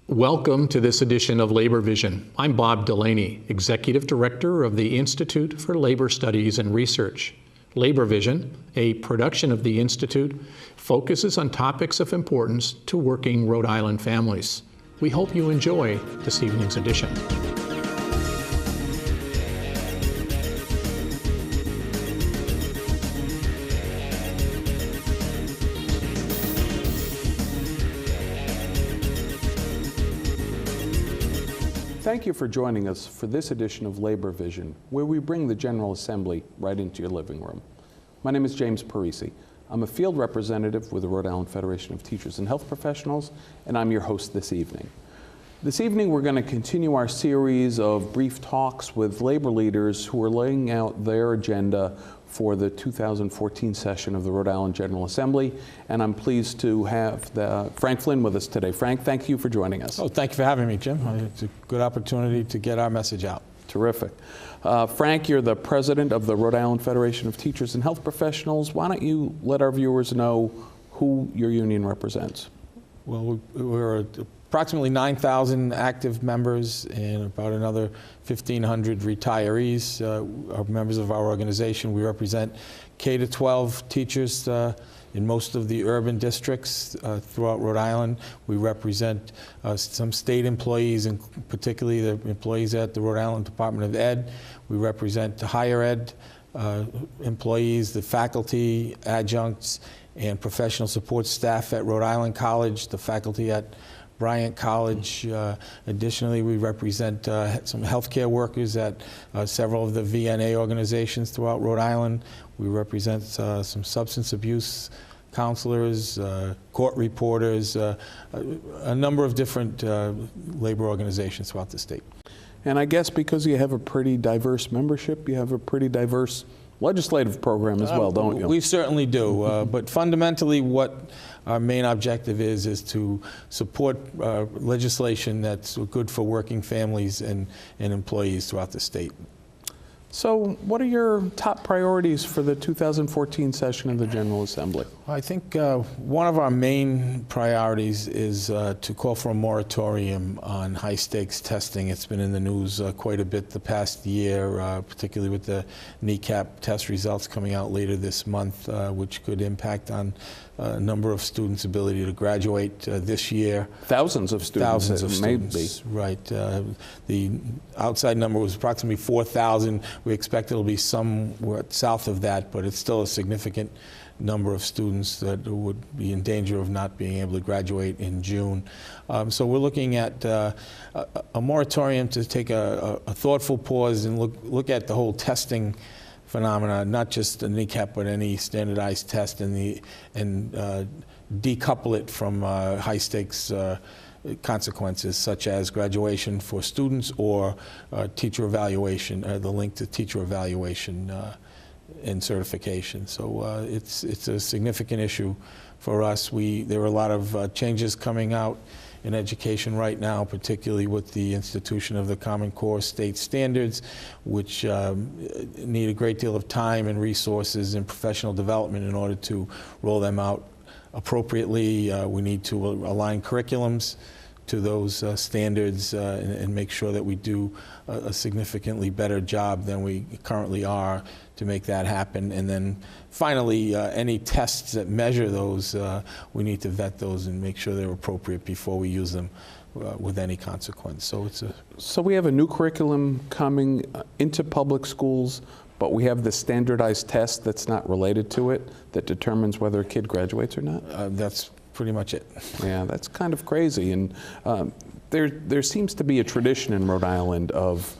Welcome to this edition of Labor Vision. I'm Bob Delaney, Executive Director of the Institute for Labor Studies and Research. Labor Vision, a production of the Institute, focuses on topics of importance to working Rhode Island families. We hope you enjoy this evening's edition. Thank you for joining us for this edition of Labor Vision, where we bring the General Assembly right into your living room. My name is James Parisi. I'm a field representative with the Rhode Island Federation of Teachers and Health Professionals, and I'm your host this evening. This evening, we're going to continue our series of brief talks with labor leaders who are laying out their agenda for the 2014 session of the Rhode Island General Assembly, and I'm pleased to have Frank Flynn with us today. Frank, thank you for joining us. Oh, thank you for having me, Jim. It's a good opportunity to get our message out. Terrific. Frank, you're the president of the Rhode Island Federation of Teachers and Health Professionals. Why don't you let our viewers know who your union represents? Well, we're approximately 9,000 active members and about another 1,500 retirees are members of our organization. We represent K-12 teachers in most of the urban districts throughout Rhode Island. We represent some state employees, and particularly the employees at the Rhode Island Department of Ed. We represent the higher ed employees, the faculty, adjuncts, and professional support staff at Rhode Island College, the faculty at Bryant College. Additionally, we represent some healthcare workers at several of the VNA organizations throughout Rhode Island. We represent some substance abuse counselors, court reporters, a number of different labor organizations throughout the state. And I guess because you have a pretty diverse membership, you have a pretty diverse legislative program as well, don't you? We certainly do, but fundamentally what our main objective is to support legislation that's good for working families and employees throughout the state. So what are your top priorities for the 2014 session of the General Assembly? I think one of our main priorities is to call for a moratorium on high-stakes testing. It's been in the news quite a bit the past year, particularly with the kneecap test results coming out later this month, which could impact on a number of students' ability to graduate this year. Thousands of students. Thousands of students, right. The outside number was approximately 4,000. We expect it'll be somewhere south of that, but it's still a significant number of students that would be in danger of not being able to graduate in June. So we're looking at a moratorium to take a thoughtful pause and look at the whole testing phenomena, not just the kneecap, but any standardized test, and decouple it from high-stakes consequences, such as graduation for students or teacher evaluation, the link to teacher evaluation and certification. So it's a significant issue for us. There are a lot of changes coming out in education right now, particularly with the institution of the Common Core state standards, which need a great deal of time and resources and professional development in order to roll them out appropriately. We need to align curriculums to those standards and make sure that we do a significantly better job than we currently are to make that happen. And then finally, any tests that measure those, we need to vet those and make sure they're appropriate before we use them with any consequence. So we have a new curriculum coming into public schools, but we have the standardized test that's not related to it that determines whether a kid graduates or not? That's pretty much it. Yeah, that's kind of crazy. And there seems to be a tradition in Rhode Island of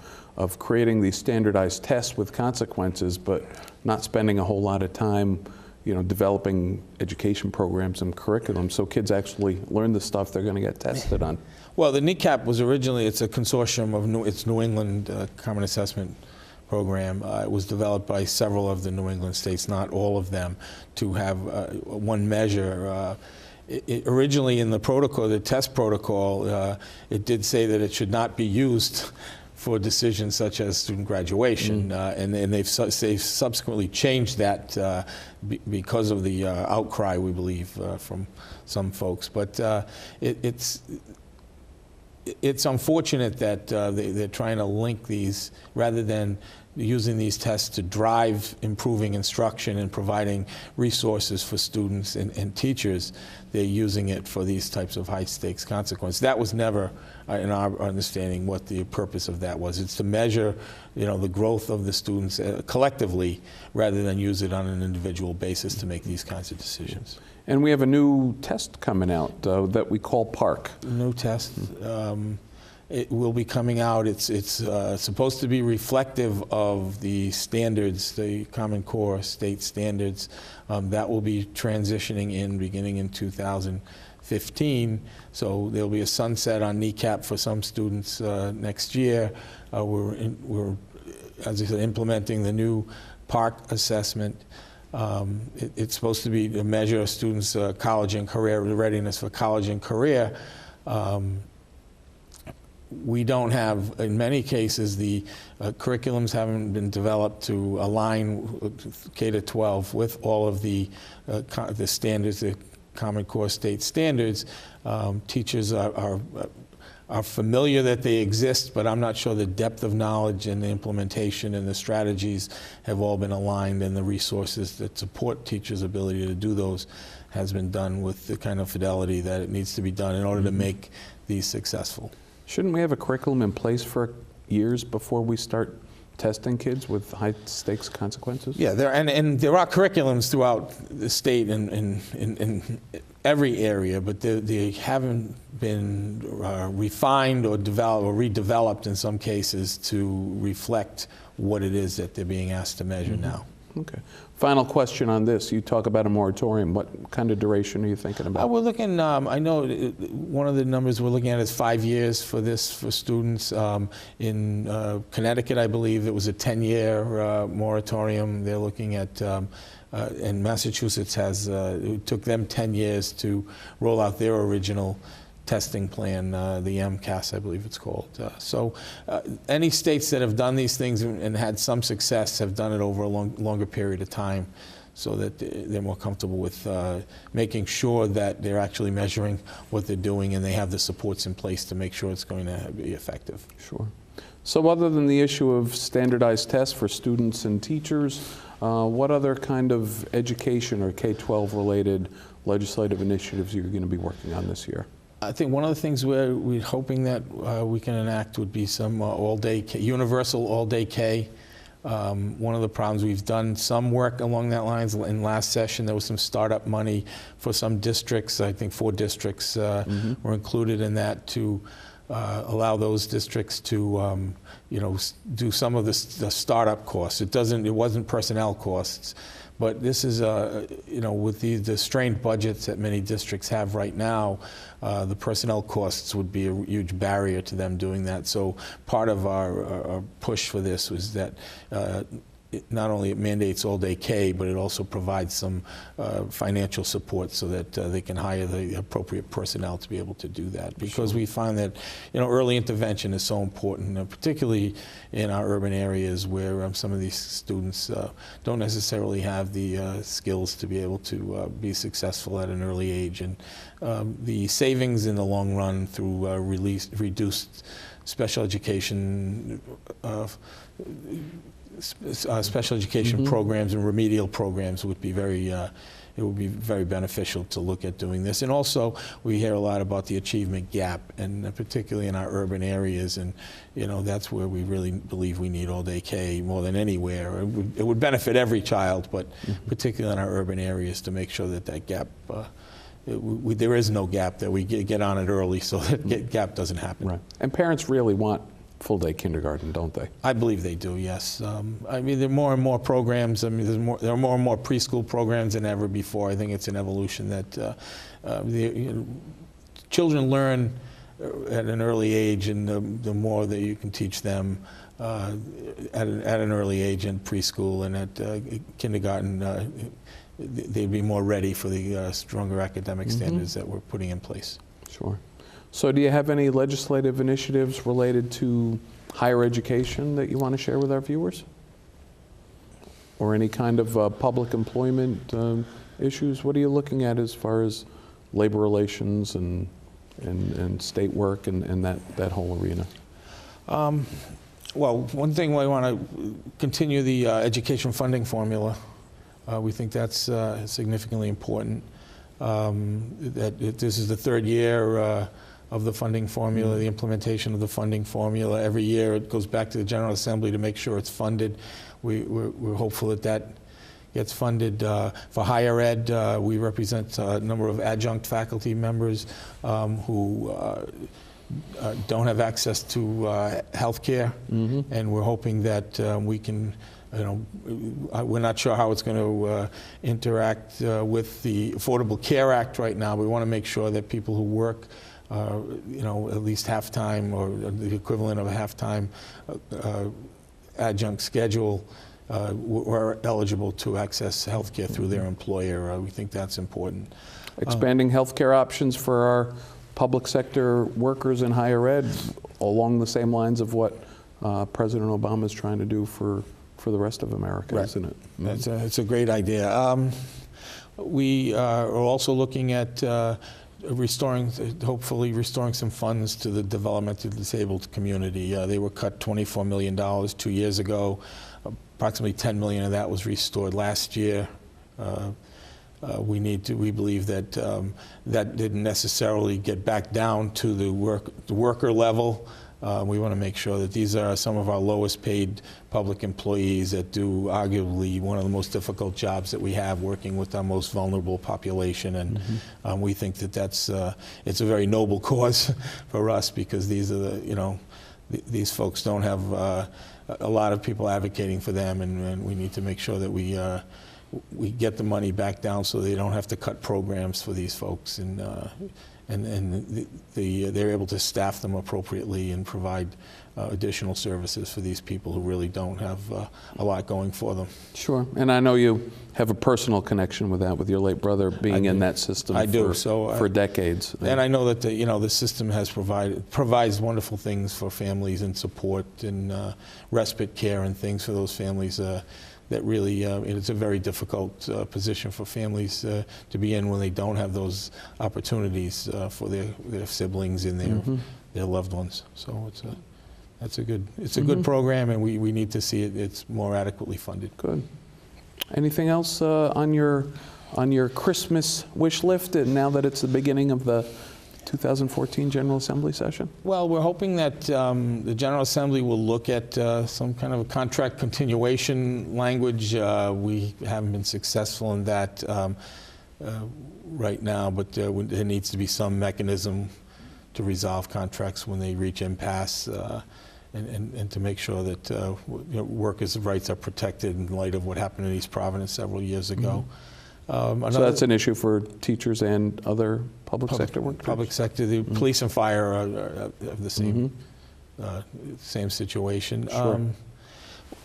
creating these standardized tests with consequences, but not spending a whole lot of time, developing education programs and curriculum so kids actually learn the stuff they're going to get tested on. Well, the kneecap was originally, it's a consortium of New England Common Assessment Program. It was developed by several of the New England states, not all of them, to have one measure. Originally in the protocol, the test protocol, it did say that it should not be used for decisions such as student graduation, and they've subsequently changed that because of the outcry, we believe, from some folks. But it's unfortunate that they're trying to link these rather than using these tests to drive improving instruction and providing resources for students and teachers. They're using it for these types of high-stakes consequences. That was never, in our understanding, what the purpose of that was. It's to measure, the growth of the students collectively, rather than use it on an individual basis to make these kinds of decisions. And we have a new test coming out that we call PARC. New test. It will be coming out. It's supposed to be reflective of the standards, the Common Core state standards. That will be transitioning beginning in 2015. So there'll be a sunset on NECAP for some students next year. We're, as I said, implementing the new PARC assessment. It's supposed to be a measure of students' college and career readiness for college and career. We don't have, in many cases, the curriculums haven't been developed to align K-12 with all of the standards, the Common Core state standards. Teachers are familiar that they exist, but I'm not sure the depth of knowledge and the implementation and the strategies have all been aligned, and the resources that support teachers' ability to do those has been done with the kind of fidelity that it needs to be done in order to make these successful. Shouldn't we have a curriculum in place for years before we start testing kids with high-stakes consequences? Yeah, and there are curriculums throughout the state and in every area, but they haven't been refined or developed or redeveloped in some cases to reflect what it is that they're being asked to measure now. Okay. Final question on this. You talk about a moratorium. What kind of duration are you thinking about? We're looking, I know one of the numbers we're looking at is 5 years for this for students. In Connecticut, I believe it was a 10-year moratorium. They're looking at, and Massachusetts it took them 10 years to roll out their original testing plan, the MCAS, I believe it's called. So any states that have done these things and had some success have done it over a longer period of time, so that they're more comfortable with making sure that they're actually measuring what they're doing and they have the supports in place to make sure it's going to be effective. Sure. So other than the issue of standardized tests for students and teachers, what other kind of education or K-12 related legislative initiatives are you going to be working on this year? I think one of the things we're hoping that we can enact would be some universal all-day K. One of the problems, we've done some work along that lines. In last session, there was some startup money for some districts. I think 4 districts were included in that to allow those districts to, do some of the startup costs. It wasn't personnel costs. But this is, with the strained budgets that many districts have right now, the personnel costs would be a huge barrier to them doing that. So part of our push for this was that not only it mandates all-day K, but it also provides some financial support so that they can hire the appropriate personnel to be able to do that. Because we find that early intervention is so important, particularly in our urban areas where some of these students don't necessarily have the skills to be able to be successful at an early age. And the savings in the long run through reduced special education programs and remedial programs would be it would be very beneficial to look at doing this. And also, we hear a lot about the achievement gap, and particularly in our urban areas, and that's where we really believe we need all-day K more than anywhere. It would benefit every child, but particularly in our urban areas, to make sure that gap, there is no gap, that we get on it early so that gap doesn't happen. Right. And parents really want full-day kindergarten, don't they? I believe they do, yes. I mean, there are more and more programs. I mean, there are more and more preschool programs than ever before. I think it's an evolution that children learn at an early age, and the more that you can teach them at an early age in preschool and at kindergarten, they'd be more ready for the stronger academic standards that we're putting in place. Sure. So do you have any legislative initiatives related to higher education that you want to share with our viewers? Or any kind of public employment issues? What are you looking at as far as labor relations and and state work and that whole arena? Well, one thing we want to continue the education funding formula. We think that's significantly important. This is the third year of the funding formula, the implementation of the funding formula. Every year it goes back to the General Assembly to make sure it's funded. We're hopeful that gets funded. For higher ed, we represent a number of adjunct faculty members who don't have access to health care, and we're hoping that we can, we're not sure how it's going to interact with the Affordable Care Act right now. We want to make sure that people who work at least half-time or the equivalent of a half-time adjunct schedule were eligible to access health care through their employer. We think that's important. Expanding health care options for our public sector workers in higher ed along the same lines of what President Obama is trying to do for the rest of America, right. Isn't it? It's a great idea. We are also looking at hopefully restoring some funds to the developmentally disabled community. They were cut $24 million 2 years ago. Approximately $10 million of that was restored last year. We believe that that didn't necessarily get back down to the worker level. We want to make sure that these are some of our lowest paid public employees that do arguably one of the most difficult jobs that we have, working with our most vulnerable population. And we think that it's a very noble cause for us, because these are these folks don't have a lot of people advocating for them, and we need to make sure that we get the money back down so they don't have to cut programs for these folks, and they're able to staff them appropriately and provide additional services for these people who really don't have a lot going for them. Sure, and I know you have a personal connection with that, with your late brother being in that system for decades. And I know that the system has provides wonderful things for families and support and respite care and things for those families. That really, it's a very difficult position for families to be in when they don't have those opportunities for their siblings and their loved ones. So it's a good program, and we need to see it's more adequately funded. Good. Anything else on your Christmas wish list now that it's the beginning of the 2014 General Assembly session? Well, we're hoping that the General Assembly will look at some kind of a contract continuation language. We haven't been successful in that right now, but there needs to be some mechanism to resolve contracts when they reach impasse, and to make sure that workers' rights are protected in light of what happened in East Providence several years ago. So that's an issue for teachers and other public sector workers? Public sector, the police and fire are the same, same situation. Sure.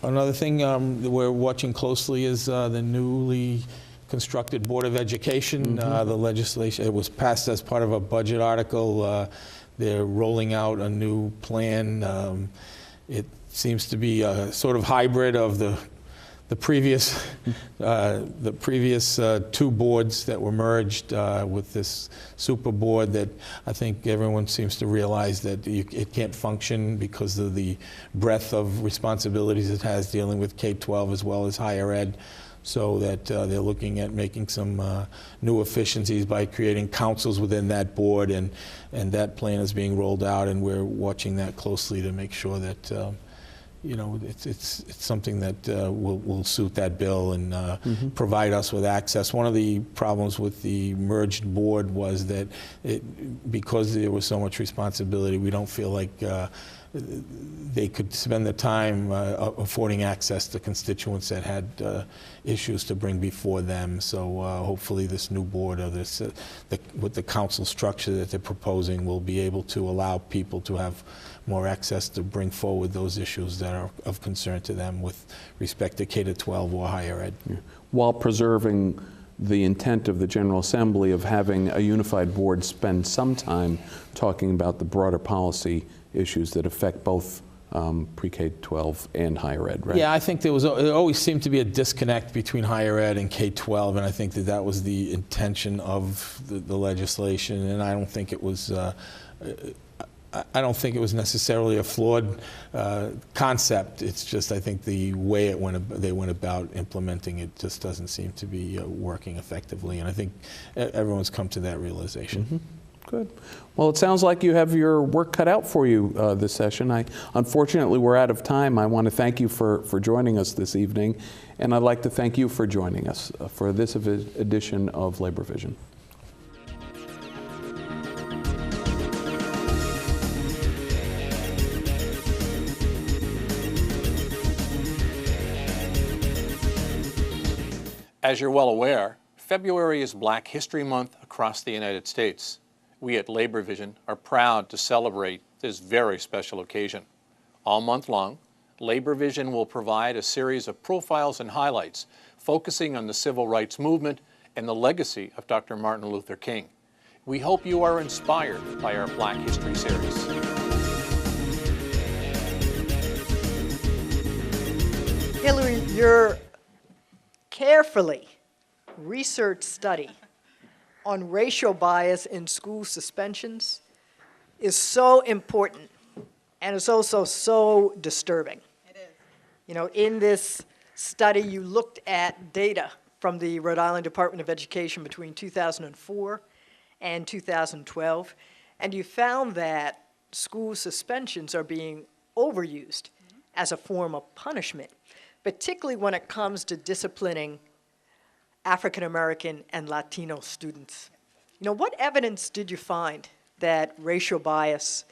Another thing that we're watching closely is the newly constructed Board of Education. The legislation, it was passed as part of a budget article. They're rolling out a new plan. It seems to be a sort of hybrid of the previous two boards that were merged with this super board that I think everyone seems to realize that it can't function because of the breadth of responsibilities it has dealing with K-12 as well as higher ed. So that they're looking at making some new efficiencies by creating councils within that board, and that plan is being rolled out, and we're watching that closely to make sure that it's something that will suit that bill and provide us with access. One of the problems with the merged board was that because there was so much responsibility, we don't feel like they could spend the time affording access to constituents that had issues to bring before them. So hopefully this new board, or with the council structure that they're proposing, will be able to allow people to have more access to bring forward those issues that are of concern to them with respect to K-12 or higher ed. Yeah. While preserving the intent of the General Assembly of having a unified board spend some time talking about the broader policy issues that affect both pre-K-12 and higher ed, right? Yeah, I think there always seemed to be a disconnect between higher ed and K-12, and I think that was the intention of the legislation, and I don't think it was necessarily a flawed concept. It's just, I think the way they went about implementing it just doesn't seem to be working effectively, and I think everyone's come to that realization. Mm-hmm. Good. Well, it sounds like you have your work cut out for you this session. Unfortunately, we're out of time. I want to thank you for joining us this evening, and I'd like to thank you for joining us for this edition of Labor Vision. As you're well aware, February is Black History Month across the United States. We at Labor Vision are proud to celebrate this very special occasion. All month long, Labor Vision will provide a series of profiles and highlights focusing on the civil rights movement and the legacy of Dr. Martin Luther King. We hope you are inspired by our Black History series. Hillary, your carefully researched study on racial bias in school suspensions is so important, and it's also so disturbing. It is. You know, in this study, you looked at data from the Rhode Island Department of Education between 2004 and 2012, and you found that school suspensions are being overused as a form of punishment, particularly when it comes to disciplining African American and Latino students. You know, what evidence did you find that racial bias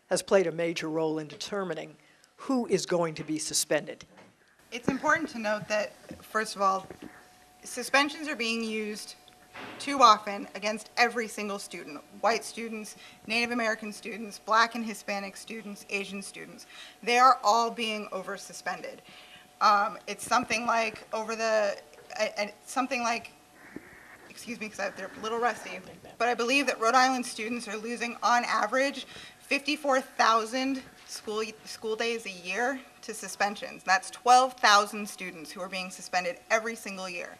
has played a major role in determining who is going to be suspended? It's important to note that, first of all, suspensions are being used too often against every single student. White students, Native American students, Black and Hispanic students, Asian students. They are all being over-suspended. It's something like excuse me, because they're a little rusty, but I believe that Rhode Island students are losing, on average, 54,000 school days a year to suspensions. That's 12,000 students who are being suspended every single year.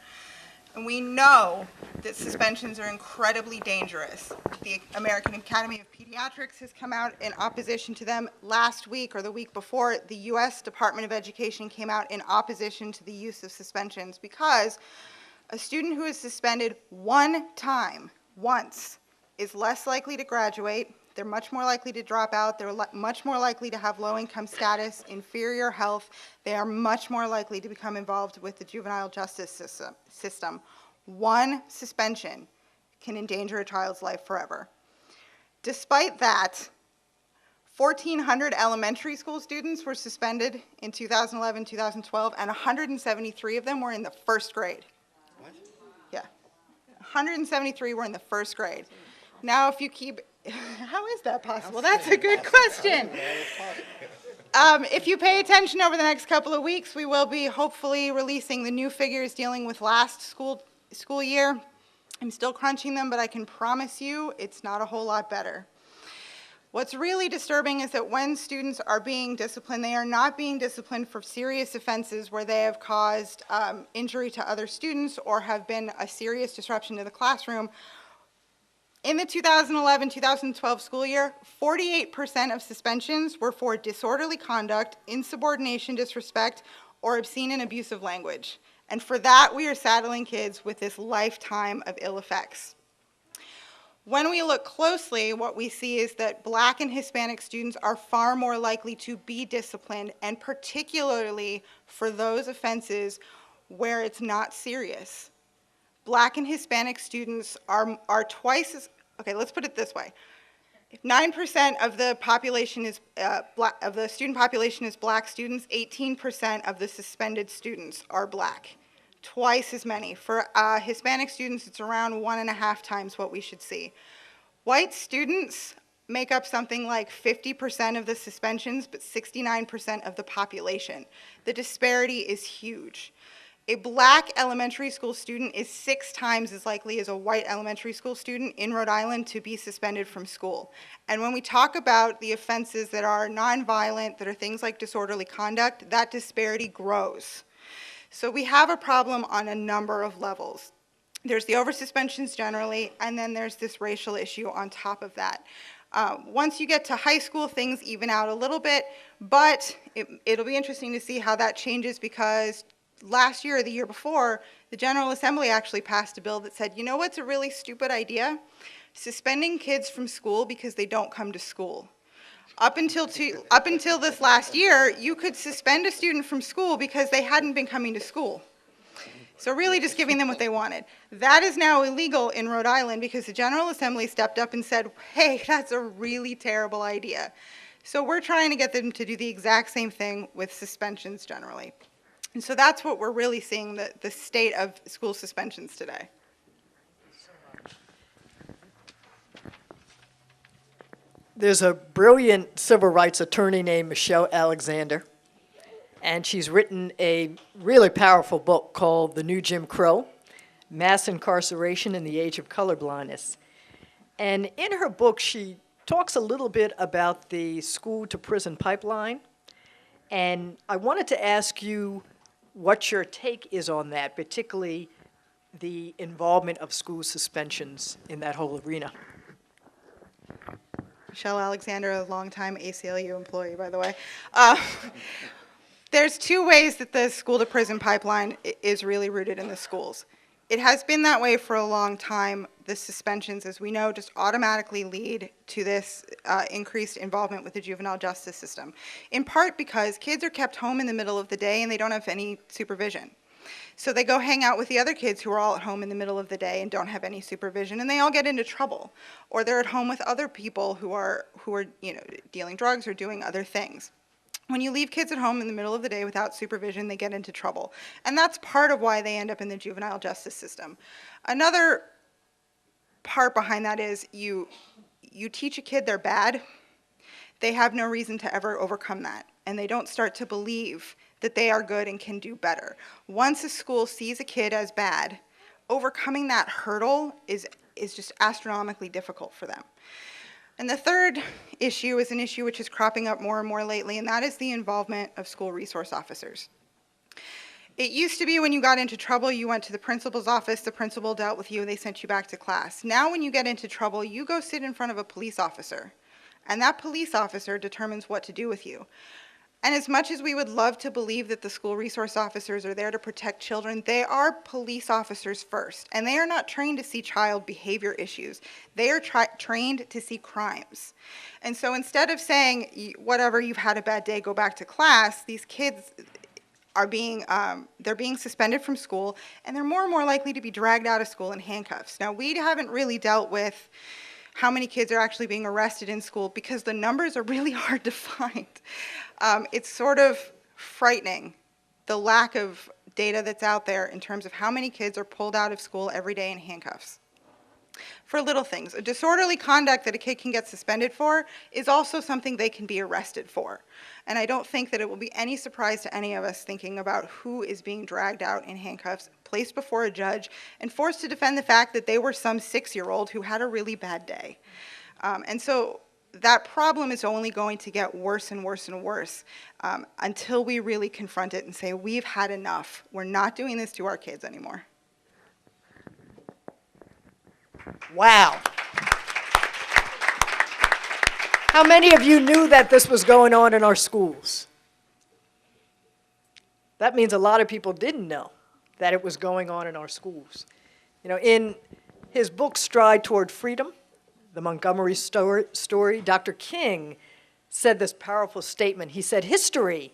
And we know that suspensions are incredibly dangerous. The American Academy of Pediatrics has come out in opposition to them. Last week or the week before, the U.S. Department of Education came out in opposition to the use of suspensions because a student who is suspended one time, once, is less likely to graduate. They're much more likely to drop out. They're much more likely to have low-income status, inferior health. They are much more likely to become involved with the juvenile justice system. One suspension can endanger a child's life forever. Despite that, 1,400 elementary school students were suspended in 2011, 2012, and 173 of them were in the first grade. What? Yeah. 173 were in the first grade. Now, if you keep, how is that possible? That's a good question. If you pay attention over the next couple of weeks, we will be hopefully releasing the new figures dealing with last school year. I'm still crunching them, but I can promise you it's not a whole lot better. What's really disturbing is that when students are being disciplined, they are not being disciplined for serious offenses where they have caused injury to other students or have been a serious disruption to the classroom. In the 2011-2012 school year, 48% of suspensions were for disorderly conduct, insubordination, disrespect, or obscene and abusive language. And for that, we are saddling kids with this lifetime of ill effects. When we look closely, what we see is that Black and Hispanic students are far more likely to be disciplined, and particularly for those offenses where it's not serious. Black and Hispanic students are twice as, okay, let's put it this way. If 9% of the population is of the student population is Black students, 18% of the suspended students are Black. Twice as many. For Hispanic students, it's around 1.5 times what we should see. White students make up something like 50% of the suspensions, but 69% of the population. The disparity is huge. A black elementary school student is 6 times as likely as a white elementary school student in Rhode Island to be suspended from school. And when we talk about the offenses that are nonviolent, that are things like disorderly conduct, that disparity grows. So we have a problem on a number of levels. There's the over-suspensions generally, and then there's this racial issue on top of that. Once you get to high school, things even out a little bit, but it'll be interesting to see how that changes, because last year or the year before, the General Assembly actually passed a bill that said, you know what's a really stupid idea? Suspending kids from school because they don't come to school. Up until this last year, you could suspend a student from school because they hadn't been coming to school. So really just giving them what they wanted. That is now illegal in Rhode Island because the General Assembly stepped up and said, hey, that's a really terrible idea. So we're trying to get them to do the exact same thing with suspensions generally. And so that's what we're really seeing, the state of school suspensions today. There's a brilliant civil rights attorney named Michelle Alexander, and she's written a really powerful book called The New Jim Crow, Mass Incarceration in the Age of Colorblindness. And in her book, she talks a little bit about the school-to-prison pipeline, and I wanted to ask you what your take is on that, particularly the involvement of school suspensions in that whole arena. Michelle Alexander, a longtime ACLU employee, by the way. There's 2 ways that the school-to-prison pipeline is really rooted in the schools. It has been that way for a long time. The suspensions, as we know, just automatically lead to this increased involvement with the juvenile justice system, in part because kids are kept home in the middle of the day and they don't have any supervision. So they go hang out with the other kids who are all at home in the middle of the day and don't have any supervision, and they all get into trouble. Or they're at home with other people who are dealing drugs or doing other things. When you leave kids at home in the middle of the day without supervision, they get into trouble. And that's part of why they end up in the juvenile justice system. Another part behind that is you teach a kid they're bad, they have no reason to ever overcome that. And they don't start to believe that they are good and can do better. Once a school sees a kid as bad, overcoming that hurdle is just astronomically difficult for them. And the third issue is an issue which is cropping up more and more lately, and that is the involvement of school resource officers. It used to be when you got into trouble, you went to the principal's office, the principal dealt with you, and they sent you back to class. Now when you get into trouble, you go sit in front of a police officer, and that police officer determines what to do with you. And as much as we would love to believe that the school resource officers are there to protect children, they are police officers first, and they are not trained to see child behavior issues. They are trained to see crimes. And so instead of saying, whatever, you've had a bad day, go back to class, these kids are they're being suspended from school, and they're more and more likely to be dragged out of school in handcuffs. Now, we haven't really dealt with how many kids are actually being arrested in school because the numbers are really hard to find. It's sort of frightening, the lack of data that's out there in terms of how many kids are pulled out of school every day in handcuffs. For little things, a disorderly conduct that a kid can get suspended for is also something they can be arrested for. And I don't think that it will be any surprise to any of us thinking about who is being dragged out in handcuffs, placed before a judge, and forced to defend the fact that they were some 6-year-old who had a really bad day. And so that problem is only going to get worse and worse and worse until we really confront it and say, we've had enough. We're not doing this to our kids anymore. Wow. How many of you knew that this was going on in our schools? That means a lot of people didn't know that it was going on in our schools. You know, in his book, Stride Toward Freedom, the Montgomery story, Dr. King said this powerful statement. He said, history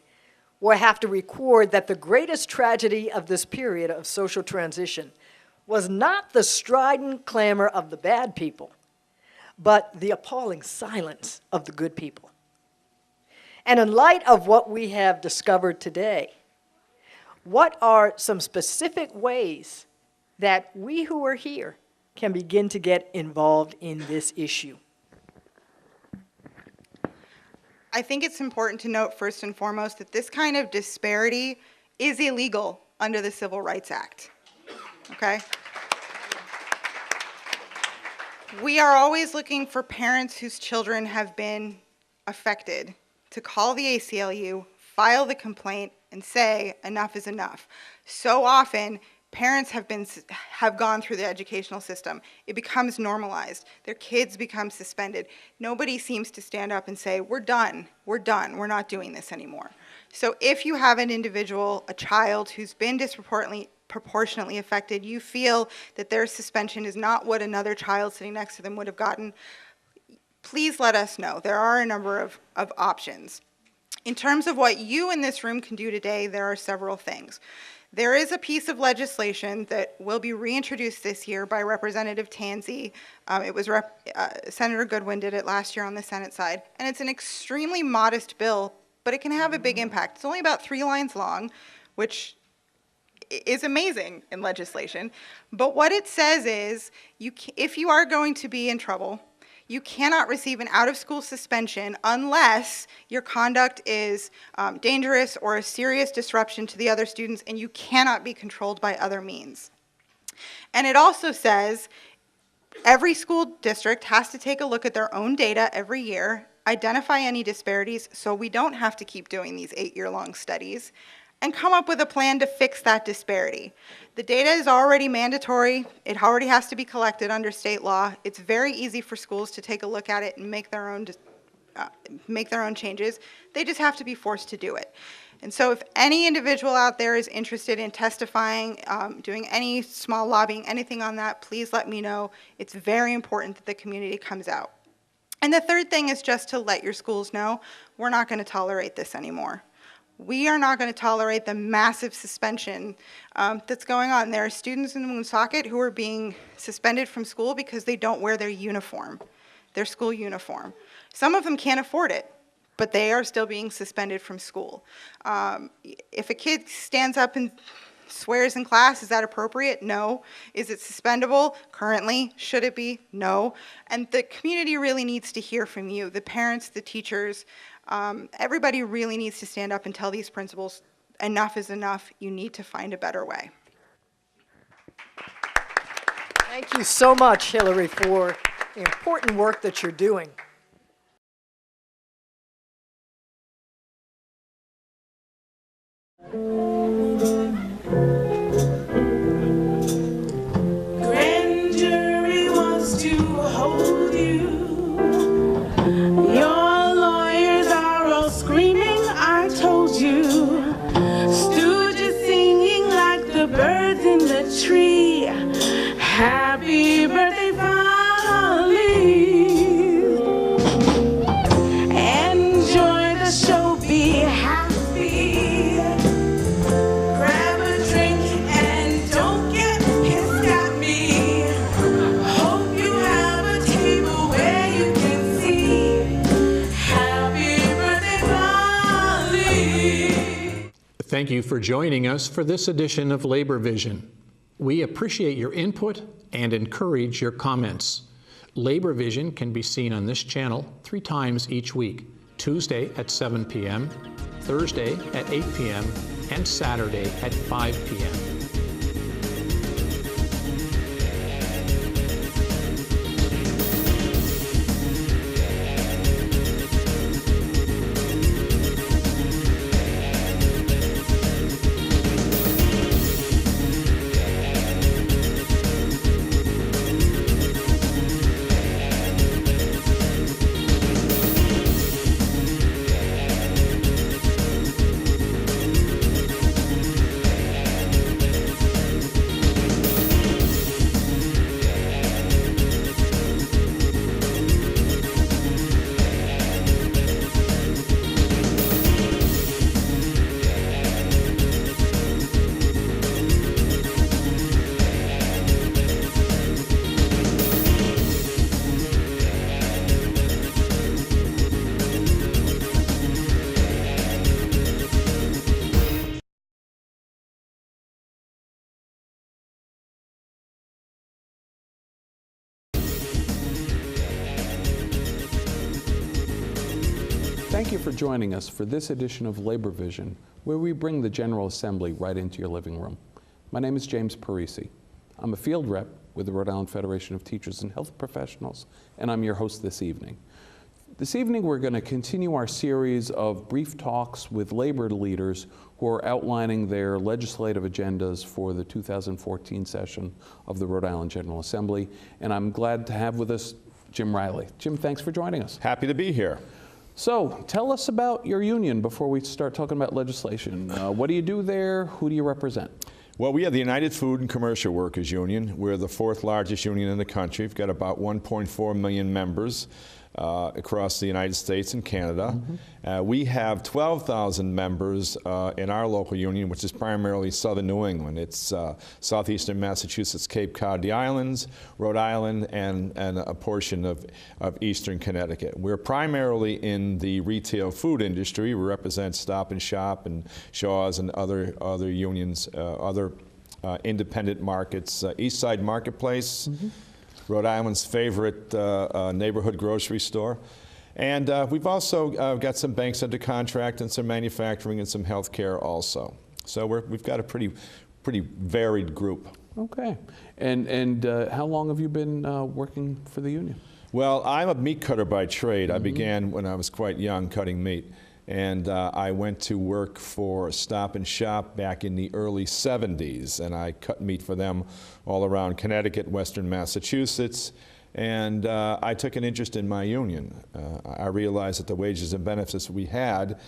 will have to record that the greatest tragedy of this period of social transition was not the strident clamor of the bad people, but the appalling silence of the good people. And in light of what we have discovered today, what are some specific ways that we who are here can begin to get involved in this issue? I think it's important to note first and foremost that this kind of disparity is illegal under the Civil Rights Act. Okay? We are always looking for parents whose children have been affected to call the ACLU, file the complaint, and say enough is enough. So often, parents have gone through the educational system. It becomes normalized. Their kids become suspended. Nobody seems to stand up and say, we're done, we're not doing this anymore. So if you have an individual, a child who's been disproportionately affected, you feel that their suspension is not what another child sitting next to them would have gotten, please let us know. There are a number of options. In terms of what you in this room can do today, there are several things. There is a piece of legislation that will be reintroduced this year by Representative Tansey. It was Senator Goodwin did it last year on the Senate side, and it's an extremely modest bill, but it can have a big impact. It's only about 3 lines long, which is amazing in legislation. But what it says is, if you are going to be in trouble, you cannot receive an out-of-school suspension unless your conduct is dangerous or a serious disruption to the other students, and you cannot be controlled by other means. And it also says every school district has to take a look at their own data every year, identify any disparities so we don't have to keep doing these 8-year-long studies, and come up with a plan to fix that disparity. The data is already mandatory. It already has to be collected under state law. It's very easy for schools to take a look at it and make their own changes. They just have to be forced to do it. And so if any individual out there is interested in testifying, doing any small lobbying, anything on that, please let me know. It's very important that the community comes out. And the third thing is just to let your schools know, we're not going to tolerate this anymore. We are not going to tolerate the massive suspension that's going on. There are students in Woonsocket who are being suspended from school because they don't wear their uniform, their school uniform. Some of them can't afford it, but they are still being suspended from school. If a kid stands up and swears in class, is that appropriate? No. Is it suspendable? Currently. Should it be? No. And the community really needs to hear from you, the parents, the teachers. Everybody really needs to stand up and tell these principals, enough is enough. You need to find a better way. Thank you so much, Hillary, for the important work that you're doing. Grand jury wants to hold you. Your lawyers are all screaming, I told you. Stooges singing like the birds in the tree. Happy birthday, Polly. Enjoy the show, be happy. Grab a drink and don't get pissed at me. Hope you have a table where you can see. Happy birthday, Polly. Thank you for joining us for this edition of Labor Vision. We appreciate your input and encourage your comments. Labor Vision can be seen on this channel 3 times each week: Tuesday at 7 p.m., Thursday at 8 p.m., and Saturday at 5 p.m. Thank you for joining us for this edition of Labor Vision, where we bring the General Assembly right into your living room. My name is James Parisi. I'm a field rep with the Rhode Island Federation of Teachers and Health Professionals, and I'm your host this evening. This evening, we're going to continue our series of brief talks with labor leaders who are outlining their legislative agendas for the 2014 session of the Rhode Island General Assembly, and I'm glad to have with us Jim Riley. Jim, thanks for joining us. Happy to be here. So, tell us about your union before we start talking about legislation. What do you do there? Who do you represent? Well, we have the United Food and Commercial Workers Union. We're the 4th largest union in the country. We've got about 1.4 million members across the United States and Canada. We have 12,000 members in our local union, which is primarily southern New England. It's southeastern Massachusetts, Cape Cod, the islands, Rhode Island, and a portion of eastern Connecticut. We're primarily in the retail food industry. We represent Stop and Shop and Shaw's and other unions, other independent markets, East Side Marketplace, Rhode Island's favorite neighborhood grocery store. And we've also got some banks under contract and some manufacturing and some healthcare also. So we've got a pretty varied group. Okay. And how long have you been working for the union? Well, I'm a meat cutter by trade. I began when I was quite young cutting meat. And I went to work for Stop and Shop back in the early 70s, and I cut meat for them all around Connecticut, Western Massachusetts, and I took an interest in my union. I realized that the wages and benefits we had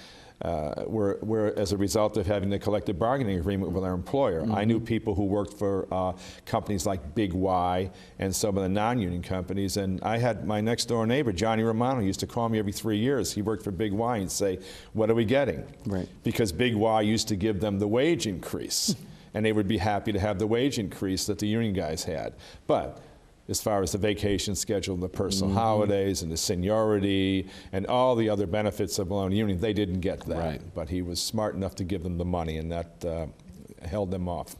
were as a result of having the collective bargaining agreement with our employer. I knew people who worked for companies like Big Y and some of the non-union companies, and I had my next door neighbor, Johnny Romano, used to call me every 3 years. He worked for Big Y and say, "What are we getting?" Right. Because Big Y used to give them the wage increase, and they would be happy to have the wage increase that the union guys had. But as far as the vacation schedule and the personal holidays and the seniority and all the other benefits of belonging to the union, they didn't get that. Right. But he was smart enough to give them the money, and that held them off.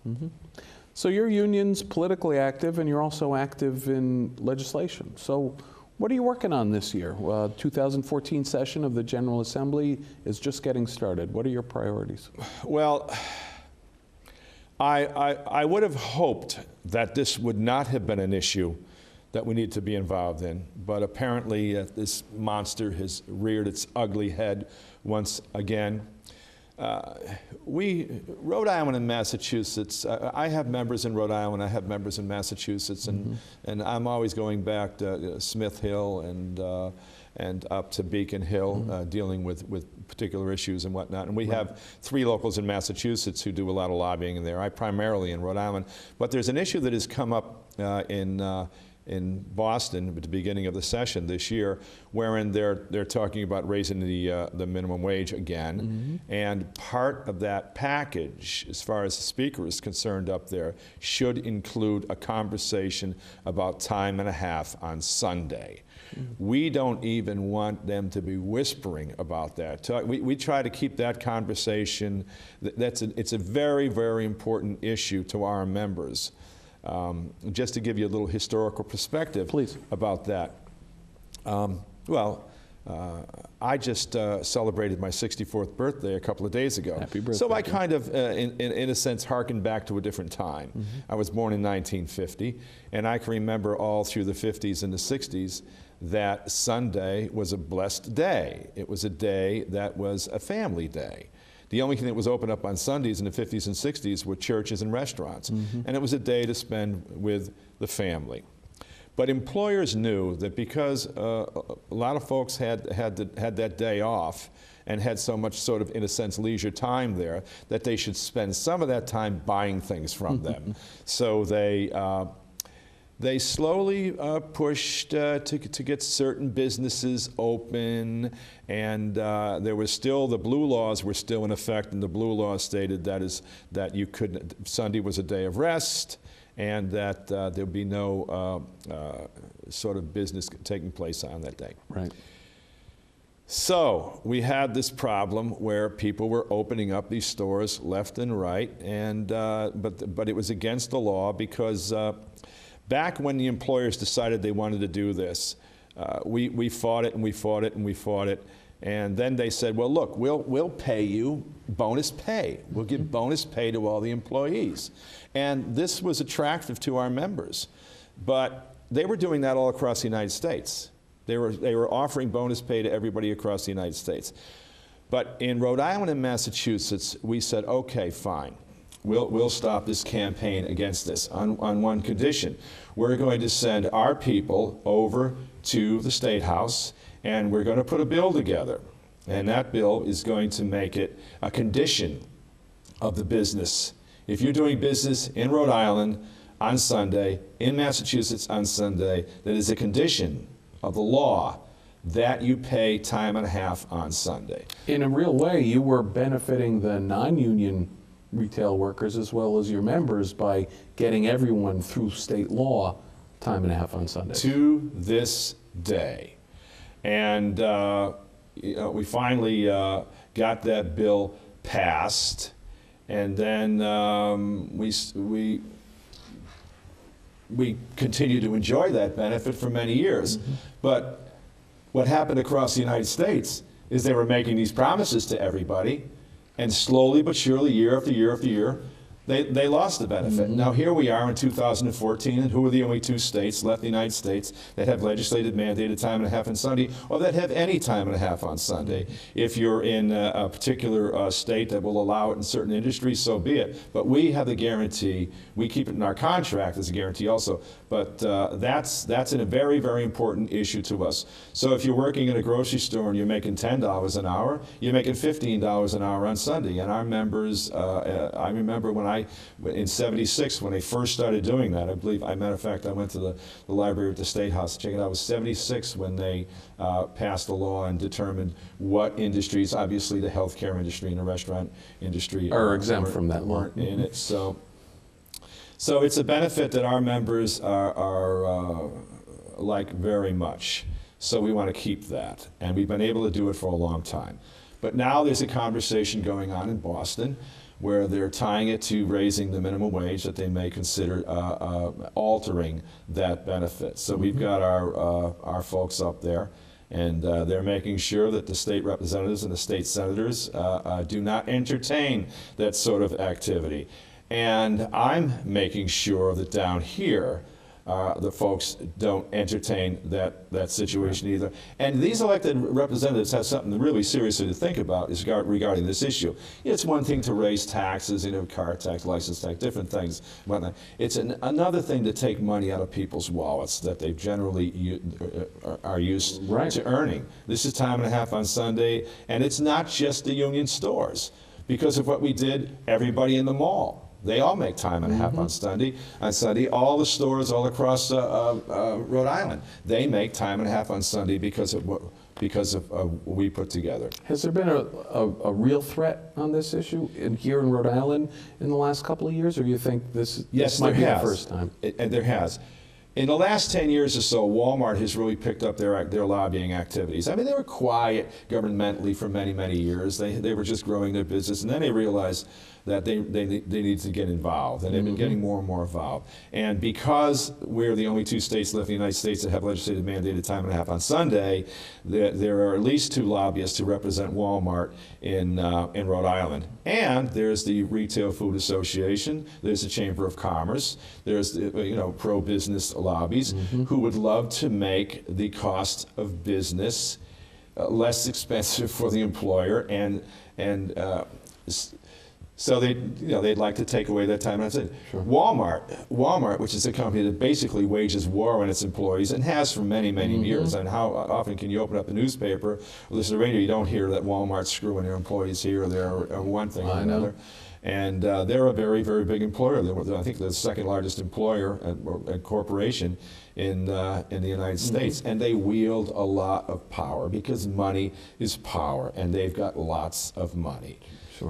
So your union's politically active, and you're also active in legislation. So what are you working on this year? 2014 session of the General Assembly is just getting started. What are your priorities? Well, I would have hoped that this would not have been an issue that we need to be involved in, but apparently this monster has reared its ugly head once again. Rhode Island and Massachusetts, I have members in Rhode Island, I have members in Massachusetts, and I'm always going back to Smith Hill and up to Beacon Hill, dealing with particular issues and whatnot. And we have 3 locals in Massachusetts who do a lot of lobbying in there. I primarily in Rhode Island. But there's an issue that has come up in Boston at the beginning of the session this year, wherein they're talking about raising the minimum wage again. And part of that package, as far as the speaker is concerned up there, should include a conversation about time and a half on Sunday. We don't even want them to be whispering about that. We try to keep that conversation. It's a very, very important issue to our members. Just to give you a little historical perspective about that. I just celebrated my 64th birthday a couple of days ago. Happy birthday. So I kind of, in a sense, harkened back to a different time. I was born in 1950, and I can remember all through the 50s and the 60s that Sunday was a blessed day. It was a day that was a family day. The only thing that was open up on Sundays in the 50s and 60s were churches and restaurants. And it was a day to spend with the family. But employers knew that because a lot of folks had that day off and had so much sort of, in a sense, leisure time there, that they should spend some of that time buying things from them. So they slowly pushed to get certain businesses open, and there was still, the blue laws were still in effect, and the blue laws stated that you couldn't, Sunday was a day of rest, and that there'd be no sort of business taking place on that day. Right. So we had this problem where people were opening up these stores left and right, and but it was against the law because back when the employers decided they wanted to do this, we fought it and we fought it and we fought it, And then they said, well, look, we'll pay you bonus pay. We'll give bonus pay to all the employees. And this was attractive to our members. But they were doing that all across the United States. They were offering bonus pay to everybody across the United States. But in Rhode Island and Massachusetts, we said, okay, fine. We'll stop this campaign against this on one condition. We're going to send our people over to the State House, and we're going to put a bill together. And that bill is going to make it a condition of the business. If you're doing business in Rhode Island on Sunday, in Massachusetts on Sunday, that is a condition of the law that you pay time and a half on Sunday. In a real way, you were benefiting the non-union retail workers as well as your members by getting everyone through state law time and a half on Sunday. To this day. And we finally got that bill passed, and then we continued to enjoy that benefit for many years. But what happened across the United States is they were making these promises to everybody, and slowly but surely, year after year after year, they lost the benefit. Now here we are in 2014, and who are the only 2 states left in the United States that have legislated mandated time and a half on Sunday, or that have any time and a half on Sunday? If you're in a particular state that will allow it in certain industries, so be it. But we have the guarantee. We keep it in our contract as a guarantee also. But that's a very, very important issue to us. So if you're working in a grocery store and you're making $10 an hour, you're making $15 an hour on Sunday. And our members, I remember in '76 when they first started doing that, I believe, matter of fact, I went to the library at the State House to check it out. It was '76 when they passed the law and determined what industries, obviously the healthcare industry and the restaurant industry are exempt from that law. Weren't in it. So it's a benefit that our members are like very much. So we want to keep that. And we've been able to do it for a long time. But now there's a conversation going on in Boston where they're tying it to raising the minimum wage, that they may consider altering that benefit. So we've got our folks up there, and they're making sure that the state representatives and the state senators do not entertain that sort of activity. And I'm making sure that down here, the folks don't entertain that situation either. And these elected representatives have something really seriously to think about regarding this issue. It's one thing to raise taxes, car tax, license tax, different things. It's another thing to take money out of people's wallets that they generally are used to earning. This is time and a half on Sunday, and it's not just the union stores. Because of what we did, everybody in the mall, they all make time and a half on Sunday. All the stores all across Rhode Island, they make time and a half on Sunday because of what we put together. Has there been a real threat on this issue here in Rhode Island in the last couple of years, or do you think this might be the first time? And there has. In the last 10 years or so, Walmart has really picked up their lobbying activities. I mean, they were quiet governmentally for many, many years. They were just growing their business, and then they realized that they need to get involved, and they've been getting more and more involved. And because we're the only 2 states left in the United States that have legislated mandated time and a half on Sunday, there are at least 2 lobbyists who represent Walmart in Rhode Island. And there's the Retail Food Association, there's the Chamber of Commerce, there's pro-business lobbies who would love to make the cost of business less expensive for the employer, so they'd like to take away that time. And I said, Walmart, which is a company that basically wages war on its employees and has for many, many years. And how often can you open up the newspaper or listen to the radio, you don't hear that Walmart's screwing their employees here or there or one thing or another. And they're a very, very big employer. I think they're the 2nd largest employer and corporation in the United States. And they wield a lot of power because money is power, and they've got lots of money.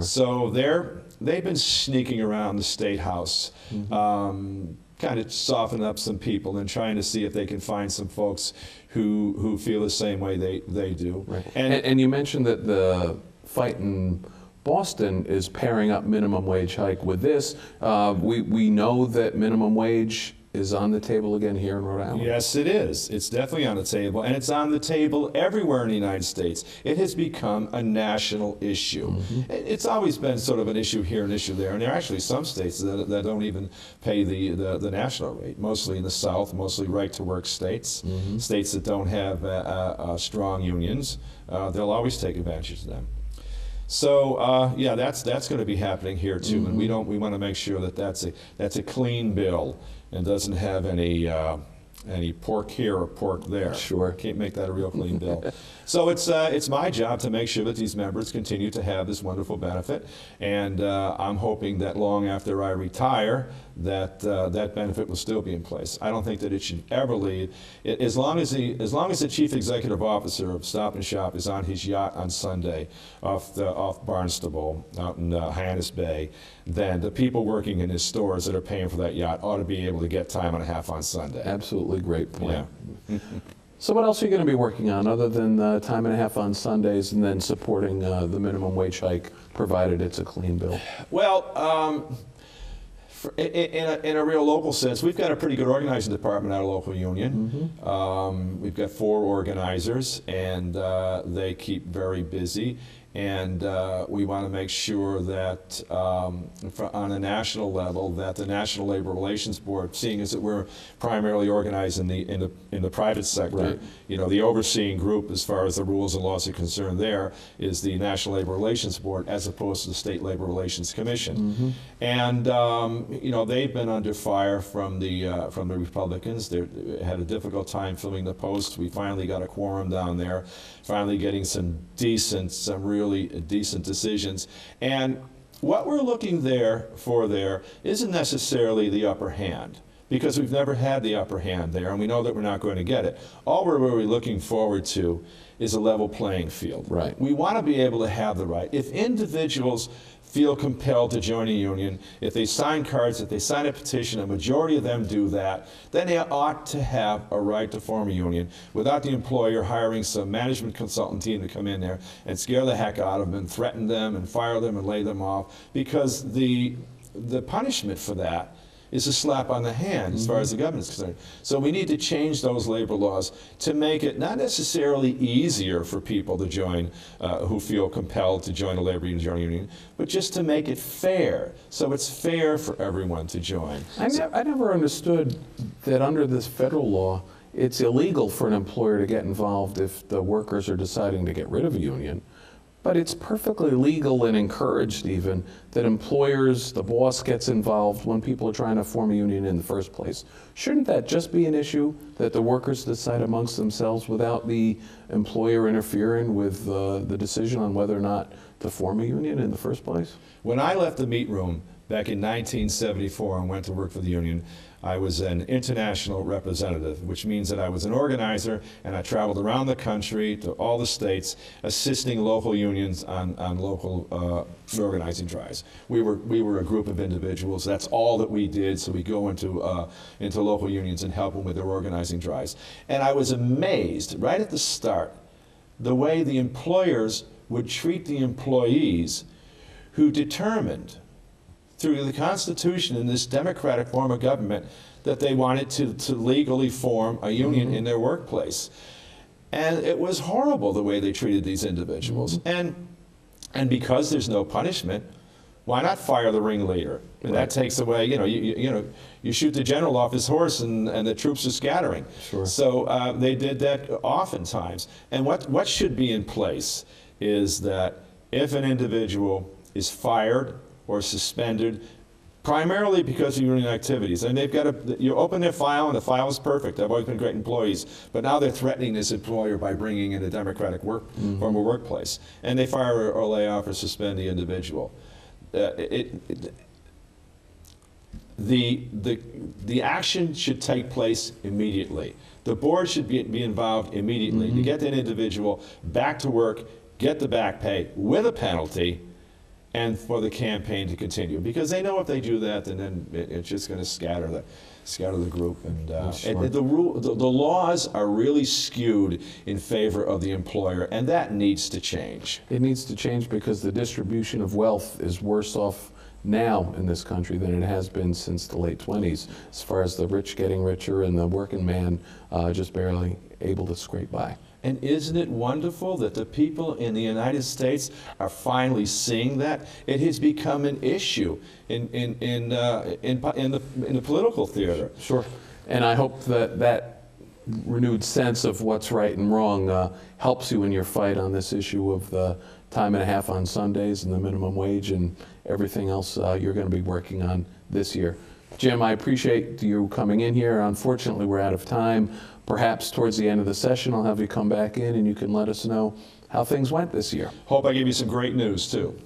So they've been sneaking around the State House, kind of softening up some people and trying to see if they can find some folks who feel the same way they do. Right. And you mentioned that the fight in Boston is pairing up minimum wage hike with this. We know that minimum wage is on the table again here in Rhode Island? Yes, it is. It's definitely on the table, and it's on the table everywhere in the United States. It has become a national issue. It's always been sort of an issue here, an issue there, and there are actually some states that don't even pay the national rate, mostly in the South, mostly right-to-work states, states that don't have strong unions. They'll always take advantage of them. So yeah, that's going to be happening here too, and we want to make sure that that's a clean bill and doesn't have any pork here or pork there. Sure. Can't make that a real clean bill. So it's my job to make sure that these members continue to have this wonderful benefit, and I'm hoping that long after I retire, that that benefit will still be in place. I don't think that it should ever leave. As long as the chief executive officer of Stop and Shop is on his yacht on Sunday off Barnstable out in Hyannis Bay, then the people working in his stores that are paying for that yacht ought to be able to get time and a half on Sunday. Absolutely great point. Yeah. So what else are you going to be working on other than time and a half on Sundays and then supporting the minimum wage hike, provided it's a clean bill? Well, in a real local sense, we've got a pretty good organizing department at our local union. We've got 4 organizers, and they keep very busy. And we want to make sure that on a national level, that the National Labor Relations Board, seeing as that we're primarily organized in the private sector, right. You know, the overseeing group as far as the rules and laws are concerned there is the National Labor Relations Board as opposed to the State Labor Relations Commission. And you know, they've been under fire from the Republicans. They had a difficult time filling the posts. We finally got a quorum down there, finally getting some really decent decisions. And what we're looking for there isn't necessarily the upper hand, because we've never had the upper hand there, and we know that we're not going to get it. All we're really looking forward to is a level playing field. Right. We want to be able to have the right. If individuals feel compelled to join a union, if they sign cards, if they sign a petition, a majority of them do that, then they ought to have a right to form a union without the employer hiring some management consultant team to come in there and scare the heck out of them and threaten them and fire them and lay them off, because the punishment for that is a slap on the hand as far as the government is concerned. So we need to change those labor laws to make it not necessarily easier for people to join who feel compelled to join a labor union, but just to make it fair, so it's fair for everyone to join. I never understood that under this federal law, it's illegal for an employer to get involved if the workers are deciding to get rid of a union. But it's perfectly legal and encouraged even that employers, the boss gets involved when people are trying to form a union in the first place. Shouldn't that just be an issue that the workers decide amongst themselves without the employer interfering with the decision on whether or not to form a union in the first place? When I left the meat room back in 1974 and went to work for the union, I was an international representative, which means that I was an organizer, and I traveled around the country to all the states assisting local unions on local organizing drives. We were a group of individuals. That's all that we did. So we go into local unions and help them with their organizing drives. And I was amazed right at the start the way the employers would treat the employees who determined through the Constitution in this democratic form of government that they wanted to legally form a union in their workplace. And it was horrible the way they treated these individuals. And because there's no punishment, why not fire the ringleader? And that takes away, you shoot the general off his horse and the troops are scattering. Sure. So they did that oftentimes. And what should be in place is that if an individual is fired or suspended, primarily because of union activities. And they've got you open their file, and the file is perfect. They've always been great employees. But now they're threatening this employer by bringing in a democratic form of workplace. And they fire or lay off or suspend the individual. The action should take place immediately. The board should be involved immediately to get that individual back to work, get the back pay with a penalty, and for the campaign to continue, because they know if they do that, then it's just going to scatter the group. And the laws are really skewed in favor of the employer, and that needs to change. It needs to change because the distribution of wealth is worse off now in this country than it has been since the late 20s, as far as the rich getting richer and the working man just barely able to scrape by. And isn't it wonderful that the people in the United States are finally seeing that? It has become an issue in the political theater. Sure. And I hope that that renewed sense of what's right and wrong helps you in your fight on this issue of the time and a half on Sundays and the minimum wage and everything else you're going to be working on this year. Jim, I appreciate you coming in here. Unfortunately, we're out of time. Perhaps towards the end of the session, I'll have you come back in and you can let us know how things went this year. Hope I gave you some great news, too.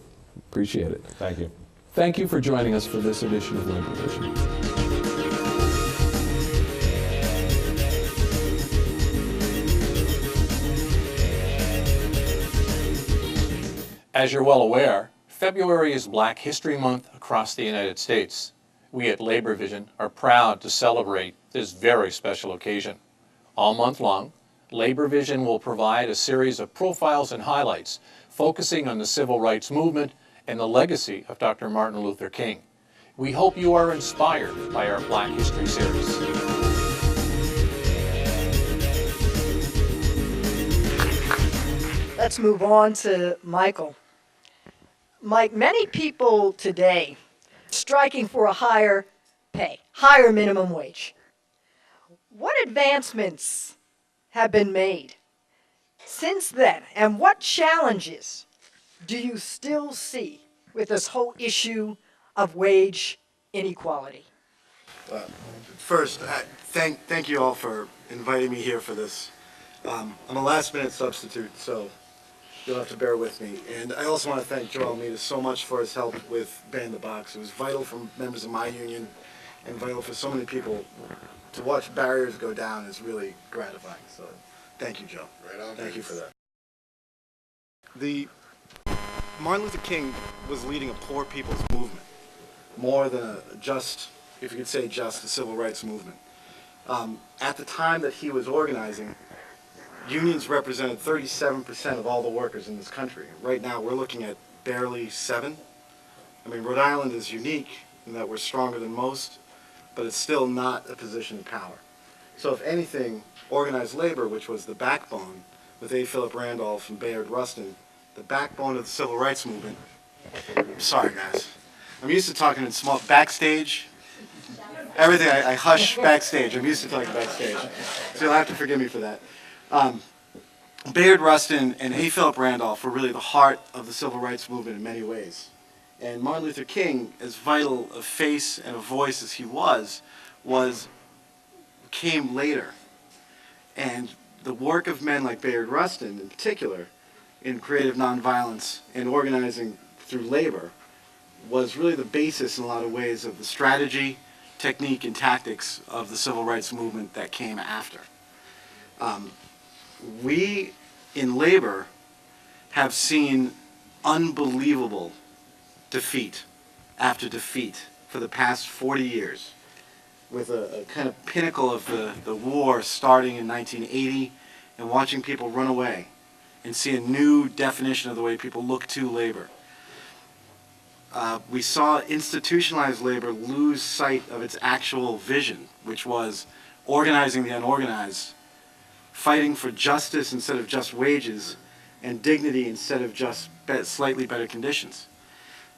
Appreciate it. Thank you. Thank you for joining us for this edition of Labor Vision. As you're well aware, February is Black History Month across the United States. We at Labor Vision are proud to celebrate this very special occasion. All month long, Labor Vision will provide a series of profiles and highlights focusing on the civil rights movement and the legacy of Dr. Martin Luther King. We hope you are inspired by our Black History series. Let's move on to Michael. Mike, many people today are striking for a higher pay, higher minimum wage. What advancements have been made since then, and what challenges do you still see with this whole issue of wage inequality? First, thank you all for inviting me here for this. I'm a last-minute substitute, so you'll have to bear with me. And I also want to thank Joe Almeida so much for his help with Ban the Box. It was vital for members of my union and vital for so many people. To watch barriers go down is really gratifying. So thank you, Joe. Right on. Thank you for that. Martin Luther King was leading a poor people's movement, more than a just, if you could say just, a civil rights movement. At the time that he was organizing, unions represented 37% of all the workers in this country. Right now, we're looking at barely 7%. I mean, Rhode Island is unique in that we're stronger than most, but it's still not a position of power. So if anything, organized labor, which was the backbone, with A. Philip Randolph and Bayard Rustin, the backbone of the civil rights movement. Sorry, guys. I'm used to talking in small, backstage. Everything, I hush backstage. I'm used to talking backstage. So you'll have to forgive me for that. Bayard Rustin and A. Philip Randolph were really the heart of the civil rights movement in many ways. And Martin Luther King, as vital a face and a voice as he came later. And the work of men like Bayard Rustin, in particular, in creative nonviolence and organizing through labor, was really the basis in a lot of ways of the strategy, technique, and tactics of the civil rights movement that came after. We, in labor, have seen unbelievable defeat after defeat for the past 40 years, with a kind of pinnacle of the war starting in 1980 and watching people run away and see a new definition of the way people look to labor. We saw institutionalized labor lose sight of its actual vision, which was organizing the unorganized, fighting for justice instead of just wages, and dignity instead of just slightly better conditions.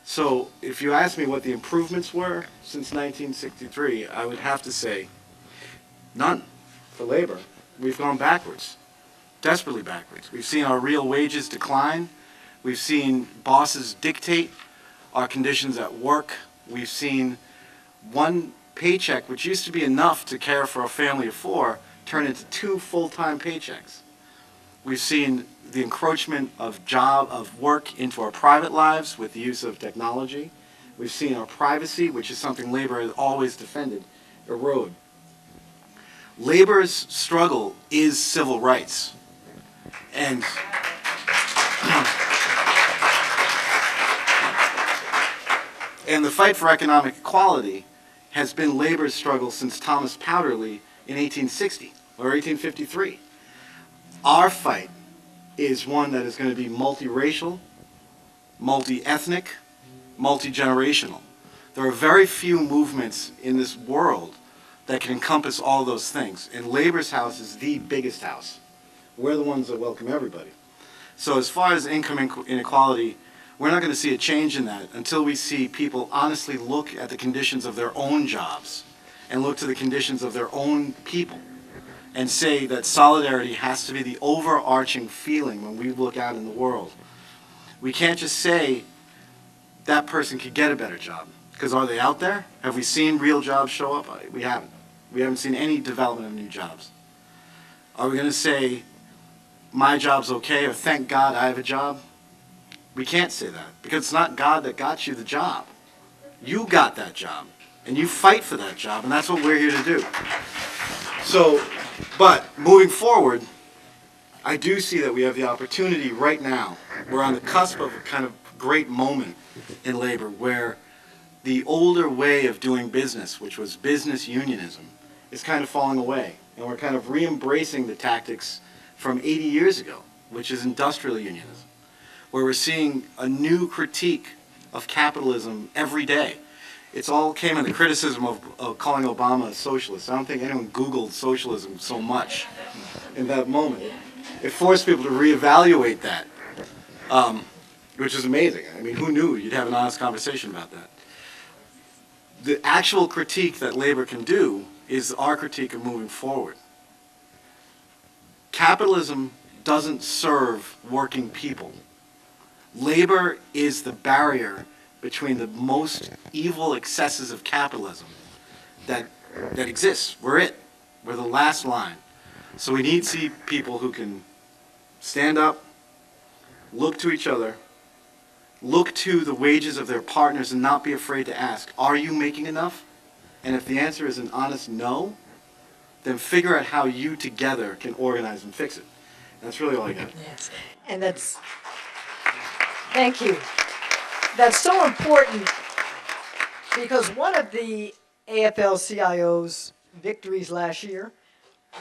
So if you ask me what the improvements were since 1963, I would have to say none for labor. We've gone backwards, desperately backwards. We've seen our real wages decline. We've seen bosses dictate our conditions at work. We've seen one paycheck, which used to be enough to care for a family of 4, turn into 2 full-time paychecks. We've seen the encroachment of work into our private lives with the use of technology. We've seen our privacy, which is something labor has always defended, erode. Labor's struggle is civil rights. And the fight for economic equality has been labor's struggle since Thomas Powderly in 1860 or 1853. Our fight is one that is going to be multiracial, multi-ethnic, multi-generational. There are very few movements in this world that can encompass all those things. And Labor's house is the biggest house. We're the ones that welcome everybody. So as far as income inequality, we're not going to see a change in that until we see people honestly look at the conditions of their own jobs and look to the conditions of their own people and say that solidarity has to be the overarching feeling when we look out in the world. We can't just say that person could get a better job, because are they out there? Have we seen real jobs show up? We haven't. We haven't seen any development of new jobs. Are we going to say, my job's okay, or thank God I have a job? We can't say that, because it's not God that got you the job. You got that job, and you fight for that job, and that's what we're here to do. So, but moving forward, I do see that we have the opportunity right now. We're on the cusp of a kind of great moment in labor where the older way of doing business, which was business unionism, is kind of falling away. And we're kind of re-embracing the tactics from 80 years ago, which is industrial unionism, where we're seeing a new critique of capitalism every day. It's all came in the criticism of calling Obama a socialist. I don't think anyone Googled socialism so much in that moment. It forced people to reevaluate that, which is amazing. I mean, who knew you'd have an honest conversation about that? The actual critique that labor can do is our critique of moving forward. Capitalism doesn't serve working people. Labor is the barrier between the most evil excesses of capitalism that exists. We're it. We're the last line. So we need to see people who can stand up, look to each other, look to the wages of their partners and not be afraid to ask, are you making enough? And if the answer is an honest no, then figure out how you together can organize and fix it. And that's really all I got. Yes. And that's, thank you. That's so important because one of the AFL-CIO's victories last year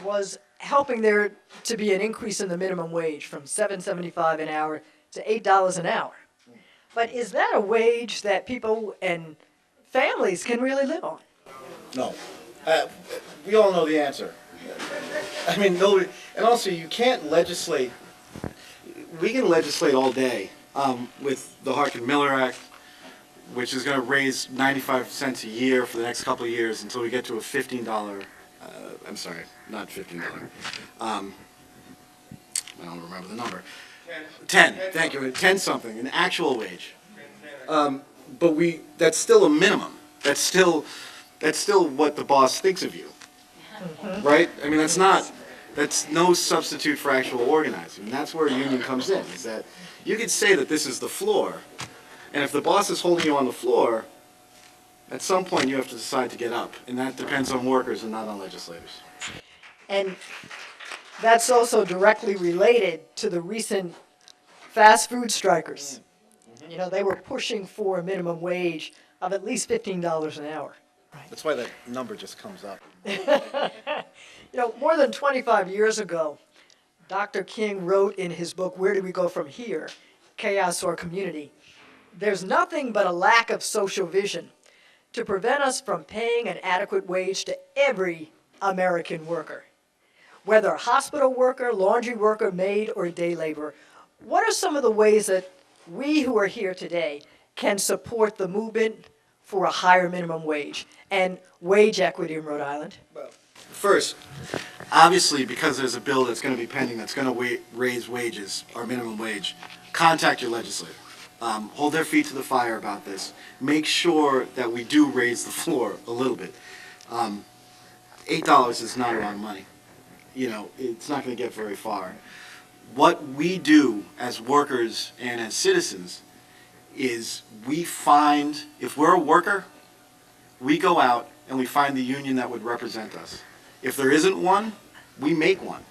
was helping there to be an increase in the minimum wage from $7.75 an hour to $8 an hour. But is that a wage that people and families can really live on? No. We all know the answer. I mean, nobody, and also you can't legislate. We can legislate all day with the Harkin-Miller Act, which is going to raise 95 cents a year for the next couple of years until we get to a $15, I'm sorry, not $15. I don't remember the number. 10, thank you, 10 something, an actual wage. But that's still a minimum. That's still what the boss thinks of you, right? I mean, that's no substitute for actual organizing. And that's where a union comes in, is that you could say that this is the floor, and if the boss is holding you on the floor, at some point you have to decide to get up, and that depends on workers and not on legislators. And that's also directly related to the recent fast food strikers. You know, they were pushing for a minimum wage of at least $15 an hour. That's why that number just comes up. You know, more than 25 years ago, Dr. King wrote in his book, Where Do We Go From Here? Chaos or Community? There's nothing but a lack of social vision to prevent us from paying an adequate wage to every American worker. Whether hospital worker, laundry worker, maid, or day laborer, what are some of the ways that we who are here today can support the movement for a higher minimum wage and wage equity in Rhode Island? Well, first, obviously, because there's a bill that's going to be pending that's going to raise wages, or minimum wage, contact your legislator. Hold their feet to the fire about this. Make sure that we do raise the floor a little bit. $8 is not a lot of money. You know, it's not going to get very far. What we do as workers and as citizens is we find, if we're a worker, we go out and we find the union that would represent us. If there isn't one, we make one.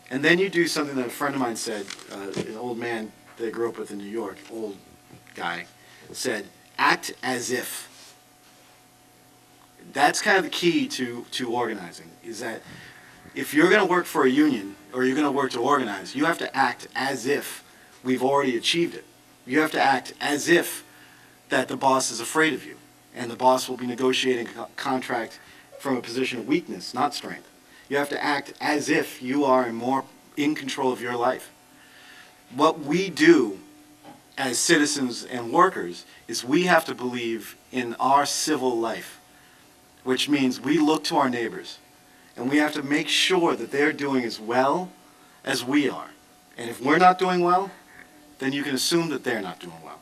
And then you do something that a friend of mine said, an old man that I grew up with in New York, old guy, said, act as if. That's kind of the key to organizing, is that if you're going to work for a union or you're going to work to organize, you have to act as if we've already achieved it. You have to act as if that the boss is afraid of you. and the boss will be negotiating a contract from a position of weakness, not strength. You have to act as if you are more in control of your life. What we do as citizens and workers is we have to believe in our civil life, which means we look to our neighbors and we have to make sure that they're doing as well as we are. And if we're not doing well, then you can assume that they're not doing well.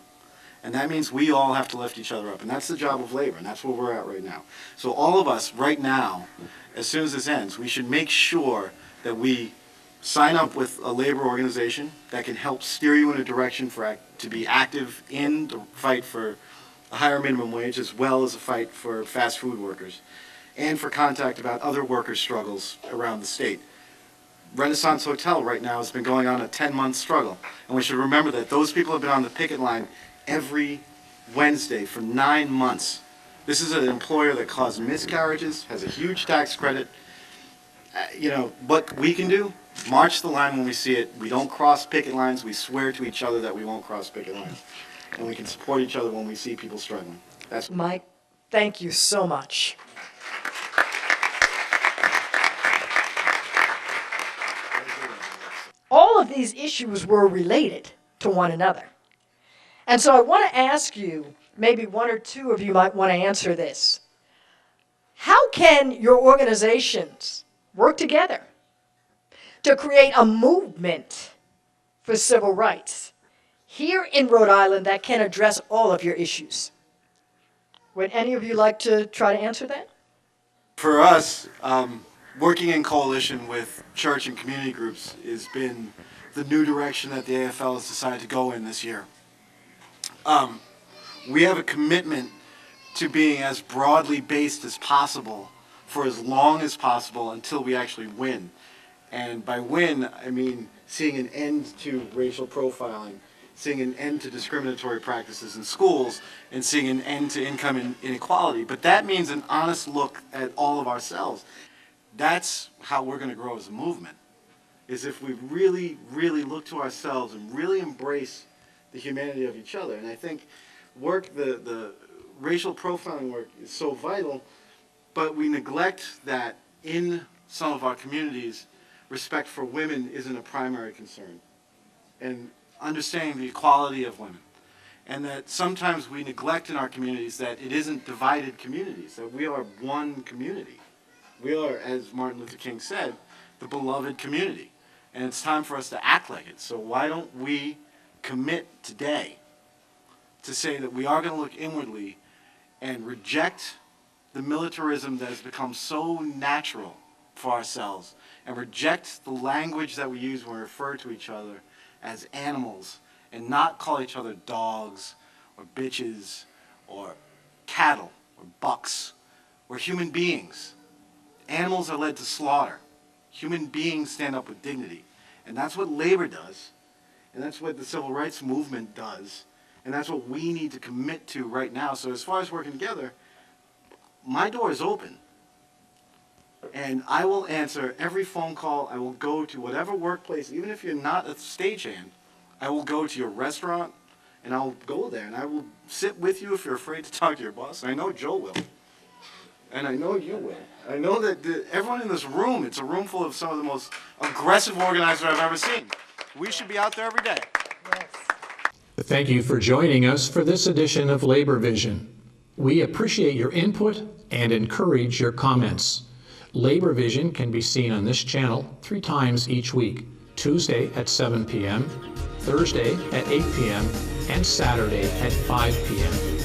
And that means we all have to lift each other up. And that's the job of labor, and that's where we're at right now. So all of us right now, as soon as this ends, we should make sure that we sign up with a labor organization that can help steer you in a direction to be active in the fight for a higher minimum wage, as well as a fight for fast food workers, and for contact about other workers' struggles around the state. Renaissance Hotel right now has been going on a 10-month struggle, and we should remember that those people have been on the picket line every Wednesday for 9 months. This is an employer that caused miscarriages, has a huge tax credit. You know, what we can do, march the line when we see it. We don't cross picket lines. We swear to each other that we won't cross picket lines. And we can support each other when we see people struggling. That's Mike, thank you so much. All of these issues were related to one another. And so I want to ask you, maybe one or two of you might want to answer this. How can your organizations work together to create a movement for civil rights here in Rhode Island that can address all of your issues? Would any of you like to try to answer that? For us, working in coalition with church and community groups has been the new direction that the AFL has decided to go in this year. We have a commitment to being as broadly based as possible for as long as possible until we actually win. And by win, I mean seeing an end to racial profiling, seeing an end to discriminatory practices in schools, and seeing an end to income inequality. But that means an honest look at all of ourselves. That's how we're going to grow as a movement, is if we really, really look to ourselves and really embrace the humanity of each other. And I think the racial profiling work is so vital, but we neglect that in some of our communities, respect for women isn't a primary concern. And understanding the equality of women. And that sometimes we neglect in our communities that it isn't divided communities, that we are one community. We are, as Martin Luther King said, the beloved community. And it's time for us to act like it. So why don't we commit today to say that we are going to look inwardly and reject the militarism that has become so natural for ourselves, and reject the language that we use when we refer to each other as animals, and not call each other dogs or bitches or cattle or bucks. We're human beings. Animals are led to slaughter. Human beings stand up with dignity. And that's what labor does. And that's what the civil rights movement does. And that's what we need to commit to right now. So as far as working together, my door is open. And I will answer every phone call. I will go to whatever workplace, even if you're not a stagehand, I will go to your restaurant, and I'll go there, and I will sit with you if you're afraid to talk to your boss. I know Joe will. And I know you will. I know that everyone in this room, it's a room full of some of the most aggressive organizers I've ever seen. We should be out there every day. Yes. Thank you for joining us for this edition of Labor Vision. We appreciate your input and encourage your comments. Labor Vision can be seen on this channel 3 times each week: Tuesday at 7 p.m., Thursday at 8 p.m., and Saturday at 5 p.m.